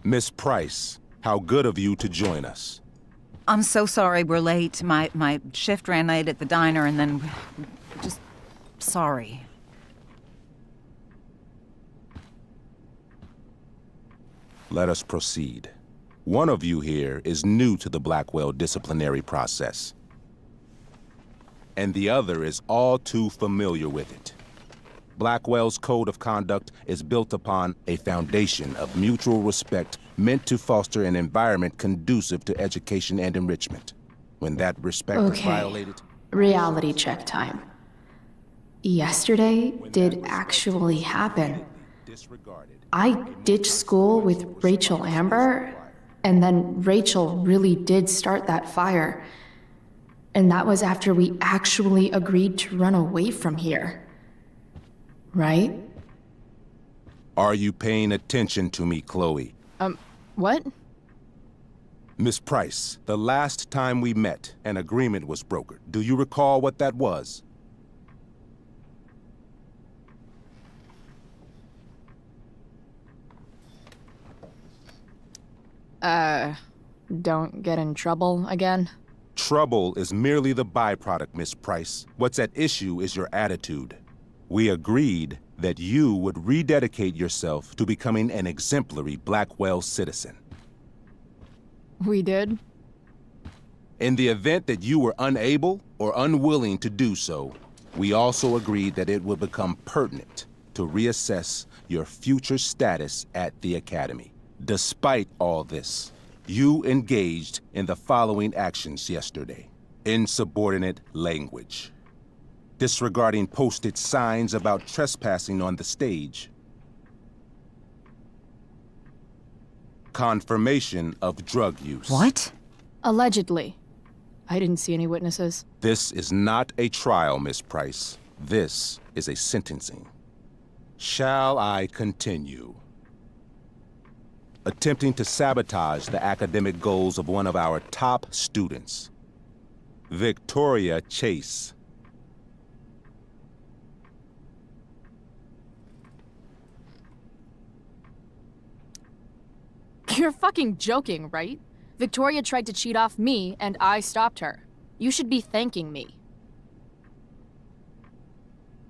Miss Price, how good of you to join us. I'm so sorry we're late. My shift ran late at the diner and then... just... sorry. Let us proceed. One of you here is new to the Blackwell disciplinary process, and the other is all too familiar with it. Blackwell's code of conduct is built upon a foundation of mutual respect meant to foster an environment conducive to education and enrichment. When that respect is violated... Reality check time. Yesterday did actually happen. I ditched school with Rachel Amber, and then Rachel really did start that fire. And that was after we actually agreed to run away from here. Right? Are you paying attention to me, Chloe? What? Miss Price, the last time we met, an agreement was brokered. Do you recall what that was? Don't get in trouble again? Trouble is merely the byproduct, Miss Price. What's at issue is your attitude. We agreed that you would rededicate yourself to becoming an exemplary Blackwell citizen. We did? In the event that you were unable or unwilling to do so, we also agreed that it would become pertinent to reassess your future status at the Academy. Despite all this, you engaged in the following actions yesterday. Insubordinate language. Disregarding posted signs about trespassing on the stage. Confirmation of drug use. What? Allegedly. I didn't see any witnesses. This is not a trial, Miss Price. This is a sentencing. Shall I continue? Attempting to sabotage the academic goals of one of our top students, Victoria Chase. You're fucking joking, right? Victoria tried to cheat off me, and I stopped her. You should be thanking me.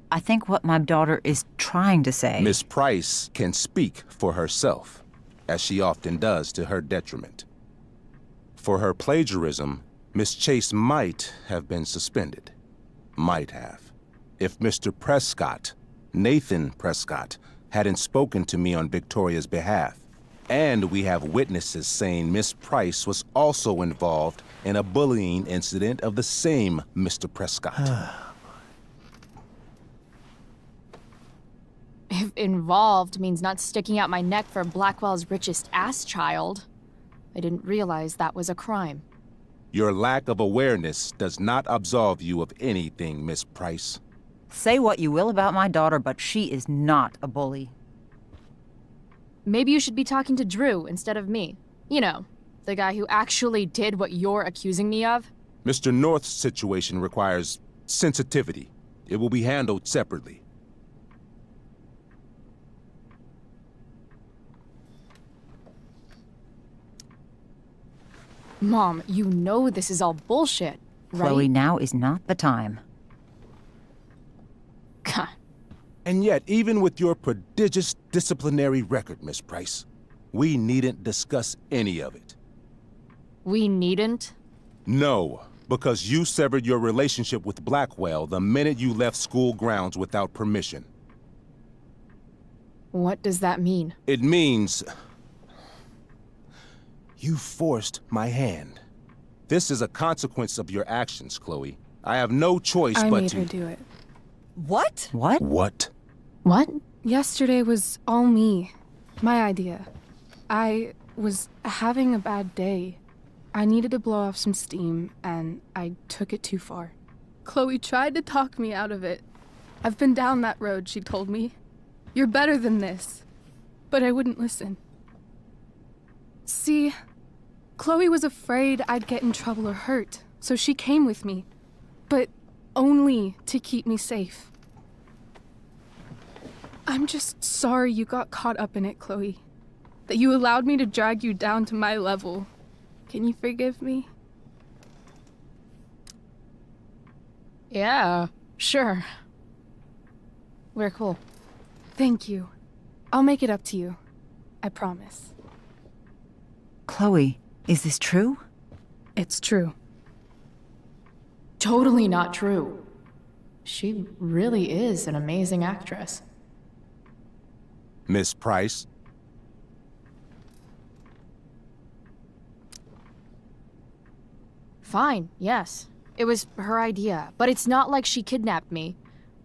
I think what my daughter is trying to say... Miss Price can speak for herself, as she often does to her detriment. For her plagiarism, Miss Chase might have been suspended. Might have. If Mr. Prescott, Nathan Prescott, hadn't spoken to me on Victoria's behalf. And we have witnesses saying Miss Price was also involved in a bullying incident of the same Mr. Prescott. If involved means not sticking out my neck for Blackwell's richest ass child, I didn't realize that was a crime. Your lack of awareness does not absolve you of anything, Miss Price. Say what you will about my daughter, but she is not a bully. Maybe you should be talking to Drew instead of me. You know, the guy who actually did what you're accusing me of. Mr. North's situation requires sensitivity. It will be handled separately. Mom, you know this is all bullshit, right? Chloe, now is not the time. God. And yet, even with your prodigious disciplinary record, Miss Price, we needn't discuss any of it. We needn't? No, because you severed your relationship with Blackwell the minute you left school grounds without permission. What does that mean? It means... you forced my hand. This is a consequence of your actions, Chloe. I have no choice I but made to... her do it. What? What? What? What? Yesterday was all me. My idea. I was having a bad day. I needed to blow off some steam, and I took it too far. Chloe tried to talk me out of it. I've been down that road, she told me. You're better than this. But I wouldn't listen. See, Chloe was afraid I'd get in trouble or hurt, so she came with me. But only to keep me safe. I'm just sorry you got caught up in it, Chloe. That you allowed me to drag you down to my level. Can you forgive me? Yeah, sure. We're cool. Thank you. I'll make it up to you. I promise. Chloe, is this true? It's true. Totally not true. She really is an amazing actress. Miss Price? Fine, yes. It was her idea, but it's not like she kidnapped me.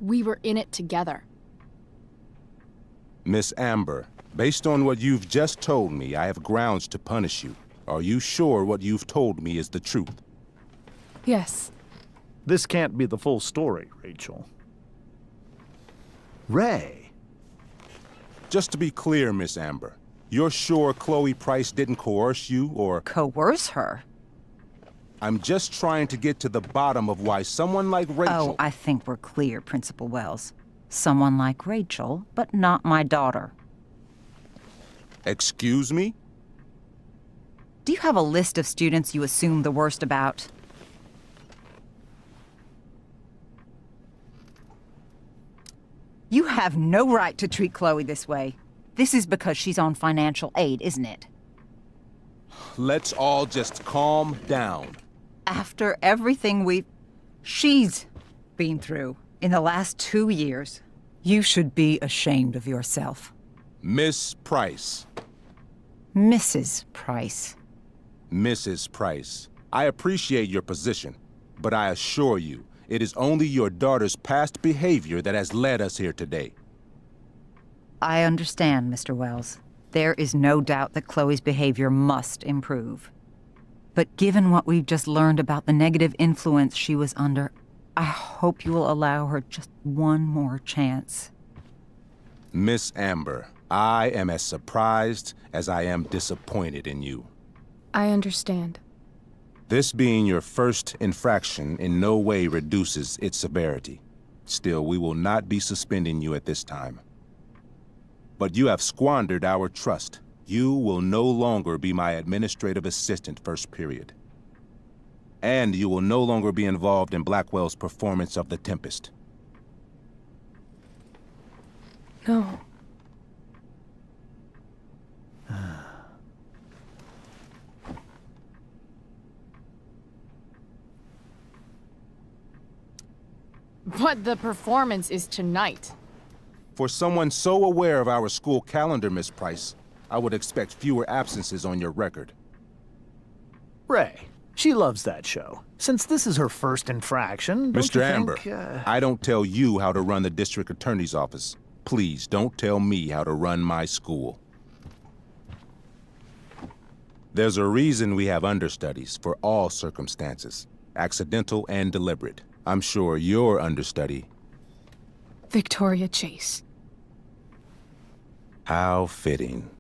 We were in it together. Miss Amber, based on what you've just told me, I have grounds to punish you. Are you sure what you've told me is the truth? Yes. This can't be the full story, Rachel. Ray. Just to be clear, Miss Amber, you're sure Chloe Price didn't coerce you, or... Coerce her? I'm just trying to get to the bottom of why someone like Rachel... Oh, I think we're clear, Principal Wells. Someone like Rachel, but not my daughter. Excuse me? Do you have a list of students you assume the worst about? You have no right to treat Chloe this way. This is because she's on financial aid, isn't it? Let's all just calm down. After everything she's been through in the last 2 years, you should be ashamed of yourself. Miss Price. Mrs. Price. Mrs. Price, I appreciate your position, but I assure you, it is only your daughter's past behavior that has led us here today. I understand, Mr. Wells. There is no doubt that Chloe's behavior must improve. But given what we've just learned about the negative influence she was under, I hope you will allow her just one more chance. Miss Amber, I am as surprised as I am disappointed in you. I understand. This being your first infraction in no way reduces its severity. Still, we will not be suspending you at this time. But you have squandered our trust. You will no longer be my administrative assistant first period. And you will no longer be involved in Blackwell's performance of The Tempest. No. But the performance is tonight. For someone so aware of our school calendar, Miss Price, I would expect fewer absences on your record. Ray, she loves that show. Since this is her first infraction, don't Mr. you Amber, think, I don't tell you how to run the district attorney's office. Please don't tell me how to run my school. There's a reason we have understudies for all circumstances, accidental and deliberate. I'm sure your understudy. Victoria Chase. How fitting.